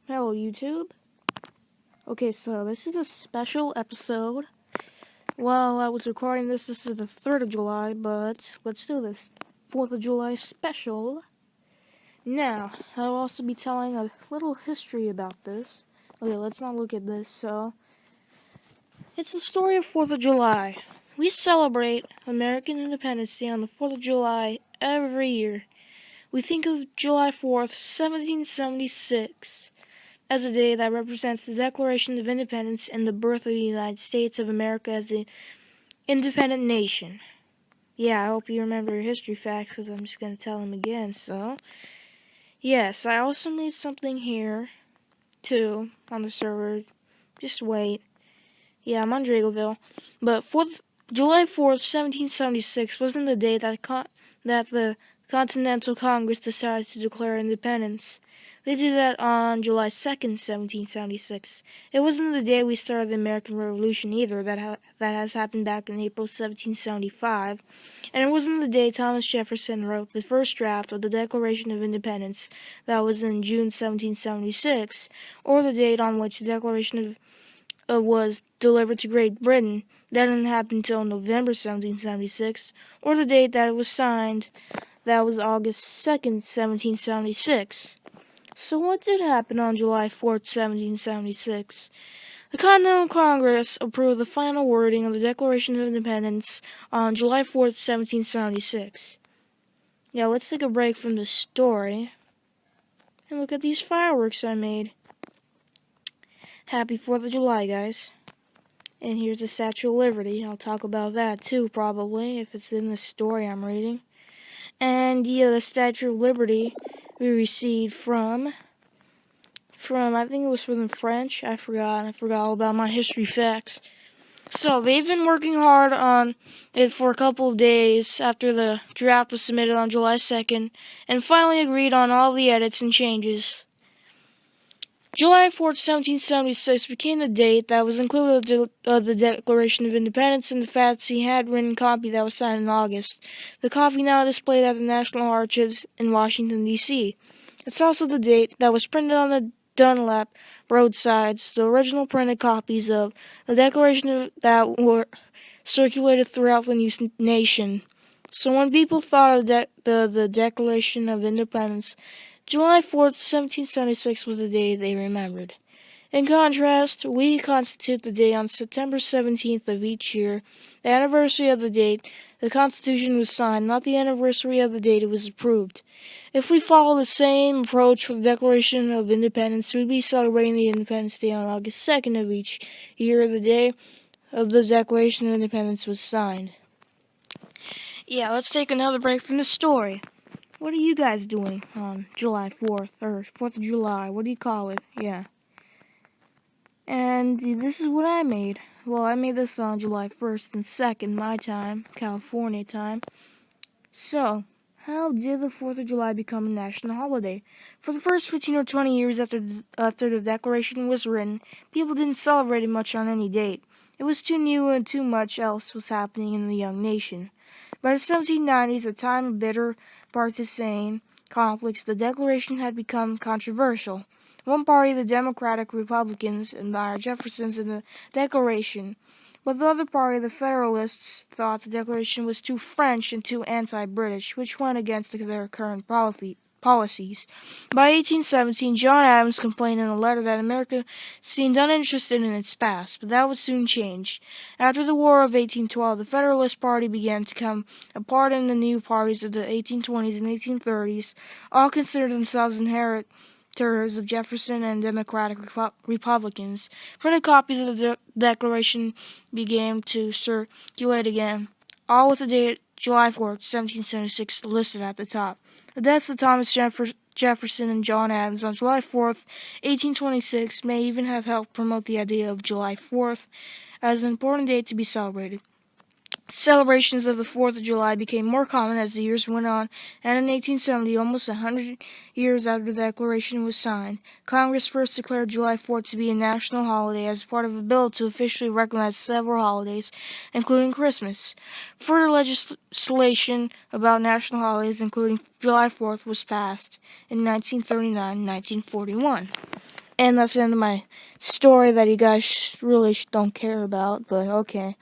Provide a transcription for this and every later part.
Hello, YouTube. Okay, so this is a special episode. While I was recording this is the 3rd of July, but let's do this. 4th of July special. Now, I'll also be telling a little history about this. Okay, let's not look at this. So, it's the story of 4th of July. We celebrate American Independence Day on the 4th of July every year. We think of July 4th, 1776. as a day that represents the Declaration of Independence and the birth of the United States of America as the independent nation. Yeah, I hope you remember your history facts because I'm just going to tell them again. So, yes, I also made something here, too, on the server. Just wait. Yeah, I'm on Dragoville. But July 4th, 1776 wasn't the day that the Continental Congress decided to declare independence. They did that on July 2nd, 1776. It wasn't the day we started the American Revolution either. That has happened back in April 1775. And it wasn't the day Thomas Jefferson wrote the first draft of the Declaration of Independence. That was in June 1776. Or the date on which the Declaration was delivered to Great Britain. That didn't happen until November 1776. Or the date that it was signed. That was August 2nd, 1776. So what did happen on July 4th, 1776? The Continental Congress approved the final wording of the Declaration of Independence on July 4th, 1776. Yeah, let's take a break from the story and look at these fireworks I made. Happy 4th of July, guys. And here's the Statue of Liberty. I'll talk about that too, probably, if it's in the story I'm reading. And yeah, the Statue of Liberty we received from I think it was from the French. I forgot all about my history facts. So they've been working hard on it for a couple of days after the draft was submitted on July 2nd, and finally agreed on all the edits and changes. July 4th, 1776 became the date that was included of the Declaration of Independence in the fancy handwritten copy that was signed in August. The copy now displayed at the National Archives in Washington, D.C. It's also the date that was printed on the Dunlap roadsides, the original printed copies of the Declaration that were circulated throughout the nation. So when people thought of the Declaration of Independence, July 4th, 1776 was the day they remembered. In contrast, we constitute the day on September 17th of each year, the anniversary of the date the Constitution was signed, not the anniversary of the date it was approved. If we follow the same approach for the Declaration of Independence, we'd be celebrating the Independence Day on August 2nd of each year, the day of the Declaration of Independence was signed. Yeah, let's take another break from the story. What are you guys doing on July 4th, or 4th of July? What do you call it? Yeah. And this is what I made. Well, I made this on July 1st and 2nd, my time, California time. So, how did the 4th of July become a national holiday? For the first 15 or 20 years after the Declaration was written, people didn't celebrate it much on any date. It was too new and too much else was happening in the young nation. By the 1790s, a time of bitter partisan conflicts, the Declaration had become controversial. One party, the Democratic Republicans, admired Jefferson's in the Declaration, but the other party, the Federalists, thought the Declaration was too French and too anti-British, which went against their current policies. By 1817, John Adams complained in a letter that America seemed uninterested in its past, but that would soon change. After the War of 1812, the Federalist Party began to come apart, and the new parties of the 1820s and 1830s all considered themselves inheritors of Jefferson and Democratic Republicans. Printed copies of the Declaration began to circulate again, all with the date July 4th, 1776 listed at the top. The deaths of Thomas Jefferson and John Adams on July 4th, 1826 may even have helped promote the idea of July 4th as an important date to be celebrated. Celebrations of the 4th of July became more common as the years went on, and in 1870, almost 100 years after the Declaration was signed, Congress first declared July 4th to be a national holiday as part of a bill to officially recognize several holidays, including Christmas. Further legislation about national holidays, including July 4th, was passed in 1939 and 1941. And that's the end of my story that you guys really don't care about, but okay.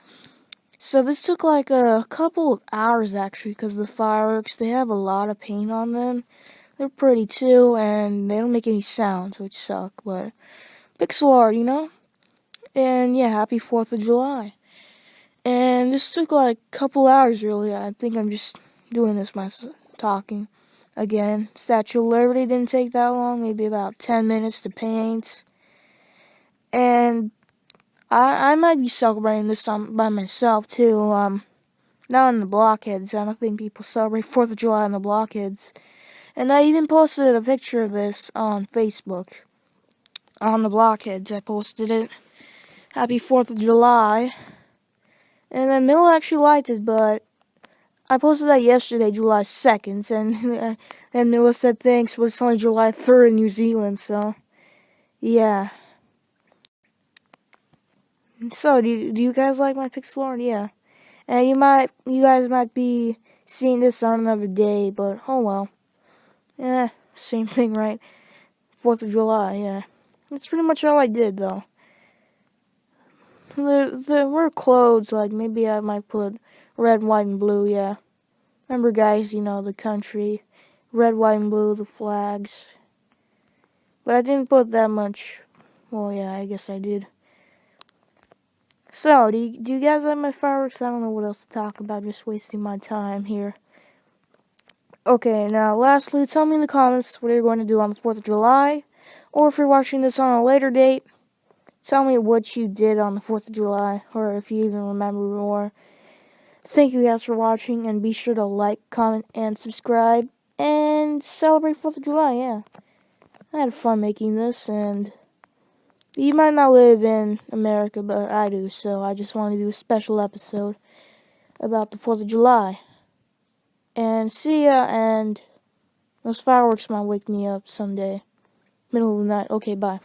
So this took like a couple of hours actually, because the fireworks, they have a lot of paint on them. They're pretty too, and they don't make any sounds, which suck, but pixel art, you know? And yeah, happy 4th of July. And this took like a couple hours really. I think I'm just doing this myself, talking again. Statue of Liberty didn't take that long, maybe about 10 minutes to paint. And I might be celebrating this time by myself too. Not on the Blockheads. I don't think people celebrate 4th of July on the Blockheads. And I even posted a picture of this on Facebook. On the Blockheads, I posted it. Happy 4th of July. And then Miller actually liked it, but I posted that yesterday, July 2nd. And Miller said thanks, but it's only July 3rd in New Zealand, so yeah. So, do you guys like my pixel art? Yeah. And you guys might be seeing this on another day, but oh well. Yeah, same thing, right? 4th of July, yeah. That's pretty much all I did, though. There were clothes, like maybe I might put red, white, and blue, yeah. Remember, guys, you know, the country. Red, white, and blue, the flags. But I didn't put that much. Well, yeah, I guess I did. So, do you guys like my fireworks? I don't know what else to talk about, just wasting my time here. Okay, now lastly, tell me in the comments what you're going to do on the 4th of July. Or if you're watching this on a later date, tell me what you did on the 4th of July. Or if you even remember more. Thank you guys for watching, and be sure to like, comment, and subscribe. And celebrate 4th of July, yeah. I had fun making this, and you might not live in America, but I do, so I just want to do a special episode about the 4th of July. And see ya, and those fireworks might wake me up someday. Middle of the night. Okay, bye.